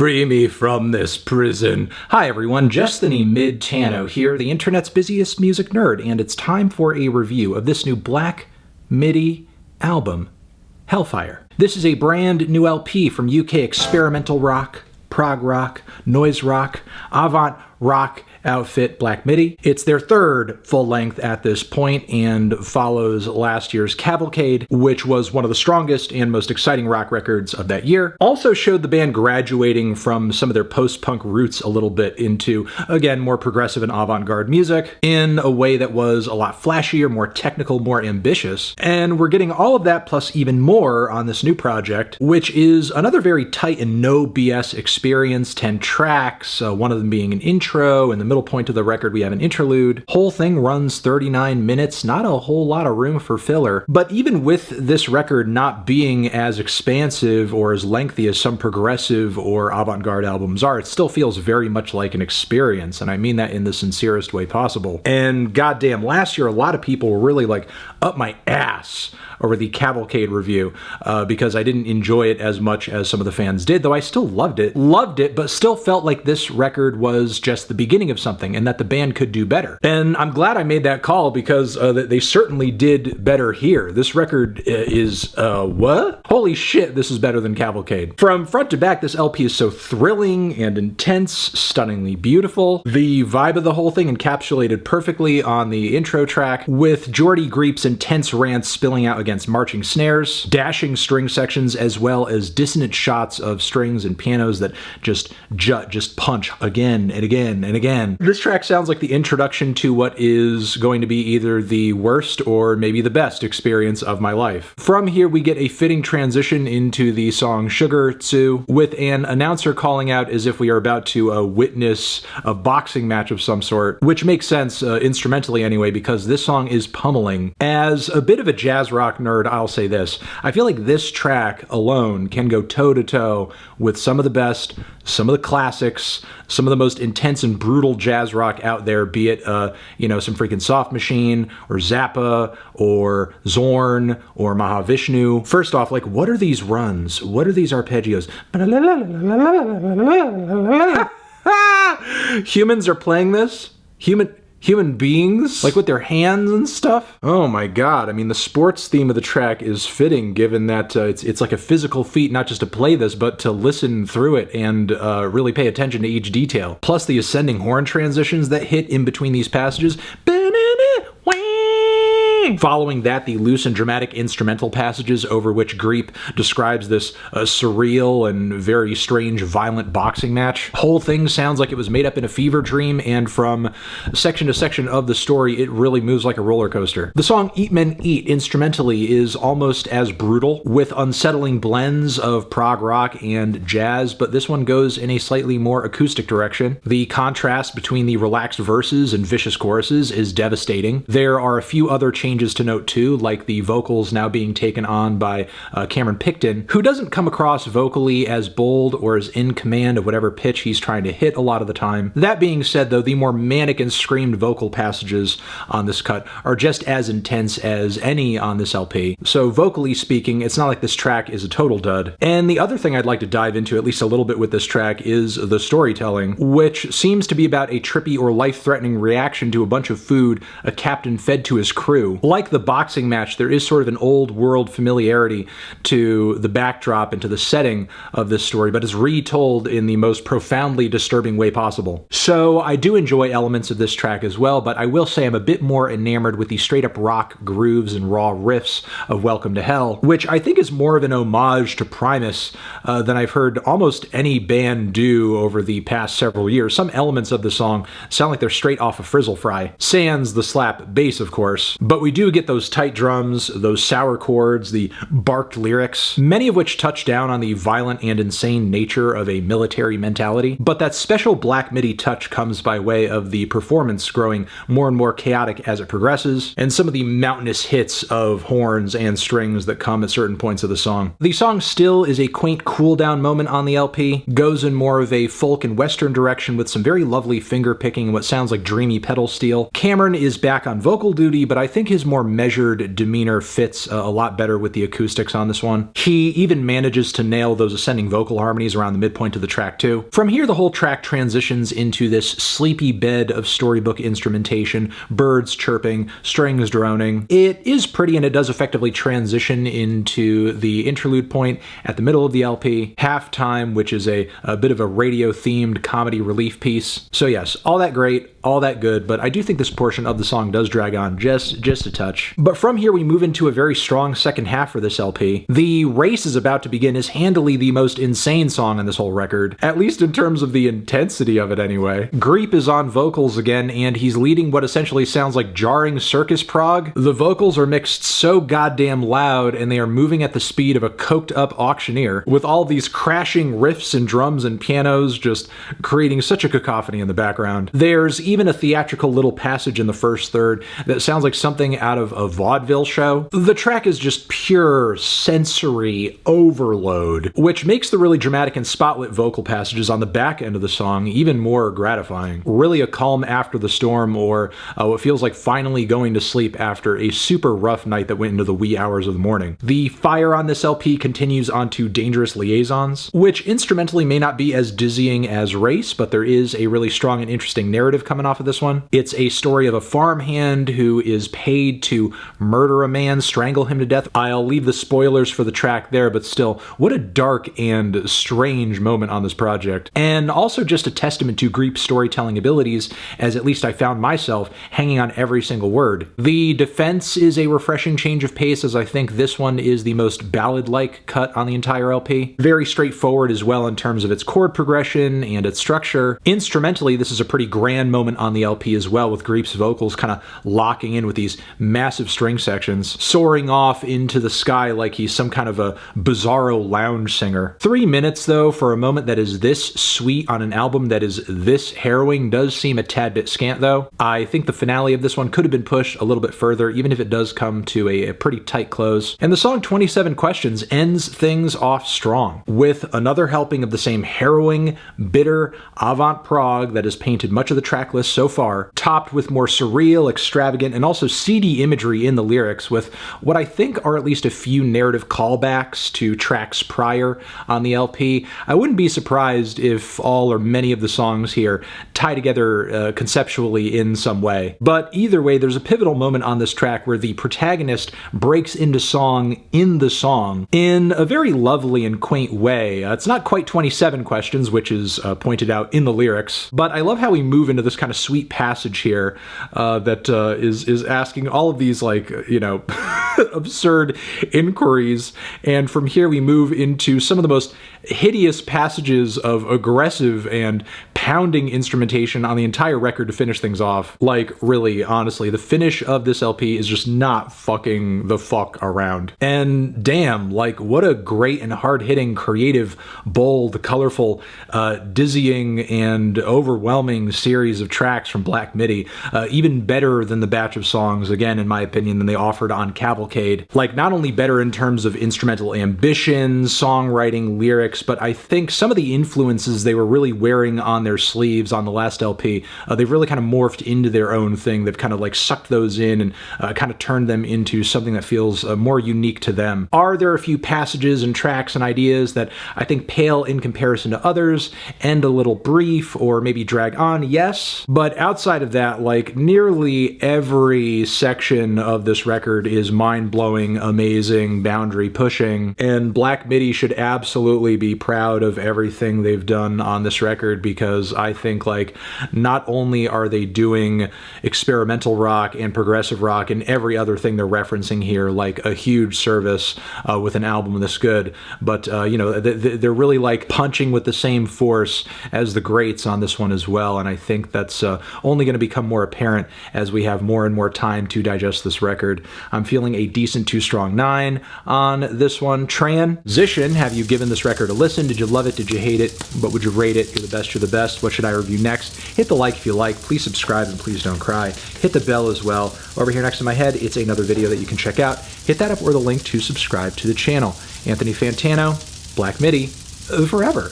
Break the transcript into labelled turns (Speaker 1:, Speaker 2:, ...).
Speaker 1: Free me from this prison. Hi everyone, Justiny Mid-Tano here, the internet's busiest music nerd, and it's time for a review of this new black MIDI album, Hellfire. This is a brand new LP from UK experimental rock, prog rock, noise rock, avant rock outfit Black MIDI. It's their third full length at this point and follows last year's Cavalcade, which was one of the strongest and most exciting rock records of that year. Also showed the band graduating from some of their post-punk roots a little bit into, again, more progressive and avant-garde music in a way that was a lot flashier, more technical, more ambitious. And we're getting all of that plus even more on this new project, which is another very tight and no BS experience, 10 tracks, one of them being an intro, and the middle point of the record we have an interlude. Whole thing runs 39 minutes, not a whole lot of room for filler. But even with this record not being as expansive or as lengthy as some progressive or avant-garde albums are, it still feels very much like an experience, and I mean that in the sincerest way possible. And goddamn, last year a lot of people were really like up my ass over the Cavalcade review because I didn't enjoy it as much as some of the fans did, though I still loved it, but still felt like this record was just the beginning of something and that the band could do better. And I'm glad I made that call because they certainly did better here. This record is, what? Holy shit, this is better than Cavalcade. From front to back, this LP is so thrilling and intense, stunningly beautiful. The vibe of the whole thing encapsulated perfectly on the intro track, with Jordy Greep's intense rants spilling out against marching snares, dashing string sections, as well as dissonant shots of strings and pianos that just punch again and again and again. This track sounds like the introduction to what is going to be either the worst or maybe the best experience of my life. From here, we get a fitting transition into the song Sugar Tzu, with an announcer calling out as if we are about to witness a boxing match of some sort, which makes sense instrumentally anyway, because this song is pummeling. As a bit of a jazz rock nerd, I'll say this. I feel like this track alone can go toe-to-toe with some of the best, some of the classics, some of the most intense and brutal jazz rock out there, be it, some freaking Soft Machine, or Zappa, or Zorn, or Mahavishnu. First off, like, what are these runs? What are these arpeggios? Humans are playing this? Human beings? Like with their hands and stuff? Oh my god, I mean, the sports theme of the track is fitting, given that it's like a physical feat not just to play this, but to listen through it and really pay attention to each detail. Plus the ascending horn transitions that hit in between these passages. Following that, the loose and dramatic instrumental passages over which Greep describes this surreal and very strange violent boxing match. Whole thing sounds like it was made up in a fever dream, and from section to section of the story, it really moves like a roller coaster. The song Eat Men Eat instrumentally is almost as brutal, with unsettling blends of prog rock and jazz, but this one goes in a slightly more acoustic direction. The contrast between the relaxed verses and vicious choruses is devastating. There are a few other changes to note too, like the vocals now being taken on by Cameron Picton, who doesn't come across vocally as bold or as in command of whatever pitch he's trying to hit a lot of the time. That being said, though, the more manic and screamed vocal passages on this cut are just as intense as any on this LP. So vocally speaking, it's not like this track is a total dud. And the other thing I'd like to dive into at least a little bit with this track is the storytelling, which seems to be about a trippy or life-threatening reaction to a bunch of food a captain fed to his crew. Like the boxing match, there is sort of an old world familiarity to the backdrop and to the setting of this story, but is retold in the most profoundly disturbing way possible. So I do enjoy elements of this track as well, but I will say I'm a bit more enamored with the straight up rock grooves and raw riffs of Welcome to Hell, which I think is more of an homage to Primus than I've heard almost any band do over the past several years. Some elements of the song sound like they're straight off of Frizzle Fry. Sans the slap bass, of course, but we do get those tight drums, those sour chords, the barked lyrics, many of which touch down on the violent and insane nature of a military mentality. But that special Black MIDI touch comes by way of the performance growing more and more chaotic as it progresses, and some of the mountainous hits of horns and strings that come at certain points of the song. The song still is a quaint cool-down moment on the LP, goes in more of a folk and western direction with some very lovely finger picking and what sounds like dreamy pedal steel. Cameron is back on vocal duty, but I think his his more measured demeanor fits a lot better with the acoustics on this one. He even manages to nail those ascending vocal harmonies around the midpoint of the track too. From here, the whole track transitions into this sleepy bed of storybook instrumentation, birds chirping, strings droning. It is pretty, and it does effectively transition into the interlude point at the middle of the LP, Halftime, which is a bit of a radio-themed comedy relief piece. So yes, all that great, all that good, but I do think this portion of the song does drag on just a touch. But from here, we move into a very strong second half for this LP. The Race Is About to Begin is handily the most insane song on this whole record, at least in terms of the intensity of it anyway. Greep is on vocals again, and he's leading what essentially sounds like jarring circus prog. The vocals are mixed so goddamn loud, and they are moving at the speed of a coked up auctioneer, with all these crashing riffs and drums and pianos just creating such a cacophony in the background. There's even a theatrical little passage in the first third that sounds like something out of a vaudeville show. The track is just pure sensory overload, which makes the really dramatic and spotlit vocal passages on the back end of the song even more gratifying. Really a calm after the storm, or what feels like finally going to sleep after a super rough night that went into the wee hours of the morning. The fire on this LP continues onto Dangerous Liaisons, which instrumentally may not be as dizzying as Race, but there is a really strong and interesting narrative coming off of this one. It's a story of a farmhand who is paid to murder a man, strangle him to death. I'll leave the spoilers for the track there, but still, what a dark and strange moment on this project. And also just a testament to Greep's storytelling abilities, as at least I found myself hanging on every single word. The Defense is a refreshing change of pace, as I think this one is the most ballad-like cut on the entire LP. Very straightforward as well in terms of its chord progression and its structure. Instrumentally, this is a pretty grand moment on the LP as well, with Greep's vocals kind of locking in with these massive string sections, soaring off into the sky like he's some kind of a bizarro lounge singer. 3 minutes, though, for a moment that is this sweet on an album that is this harrowing does seem a tad bit scant, though. I think the finale of this one could have been pushed a little bit further, even if it does come to a pretty tight close. And the song 27 Questions ends things off strong, with another helping of the same harrowing, bitter avant-prog that has painted much of the track list so far, topped with more surreal, extravagant, and also seedy imagery in the lyrics, with what I think are at least a few narrative callbacks to tracks prior on the LP. I wouldn't be surprised if all or many of the songs here tie together conceptually in some way. But either way, there's a pivotal moment on this track where the protagonist breaks into song in the song in a very lovely and quaint way. It's not quite 27 questions, which is pointed out in the lyrics, but I love how we move into this kind of sweet passage here that is asking all of these, like, you know, absurd inquiries, and from here we move into some of the most hideous passages of aggressive and pounding instrumentation on the entire record to finish things off. Like, really, honestly, the finish of this LP is just not fucking the fuck around. And damn, like, what a great and hard-hitting, creative, bold, colorful, dizzying, and overwhelming series of tracks from Black MIDI. Even better than the batch of songs, again, in my opinion, than they offered on Cavalcade. Like, not only better in terms of instrumental ambition, songwriting, lyrics, but I think some of the influences they were really wearing on their sleeves on the last LP, they've really kind of morphed into their own thing. They've kind of like sucked those in and kind of turned them into something that feels more unique to them. Are there a few passages and tracks and ideas that I think pale in comparison to others, end a little brief, or maybe drag on? Yes. But outside of that, like, nearly every section of this record is mind-blowing, amazing, boundary-pushing, and Black MIDI should absolutely be proud of everything they've done on this record, because I think, like, not only are they doing experimental rock and progressive rock and every other thing they're referencing here, like, a huge service with an album this good, but, you know, they're really, like, punching with the same force as the greats on this one as well, and I think that's only going to become more apparent as we have more and more time to digest this record. I'm feeling a decent 2 strong 9 on this one. Transition, have you given this record a listen? Did you love it? Did you hate it? What would you rate it? You're the best, you're the best. What should I review next? Hit the like if you like. Please subscribe and please don't cry. Hit the bell as well. Over here next to my head, it's another video that you can check out. Hit that up or the link to subscribe to the channel. Anthony Fantano, Black MIDI, forever.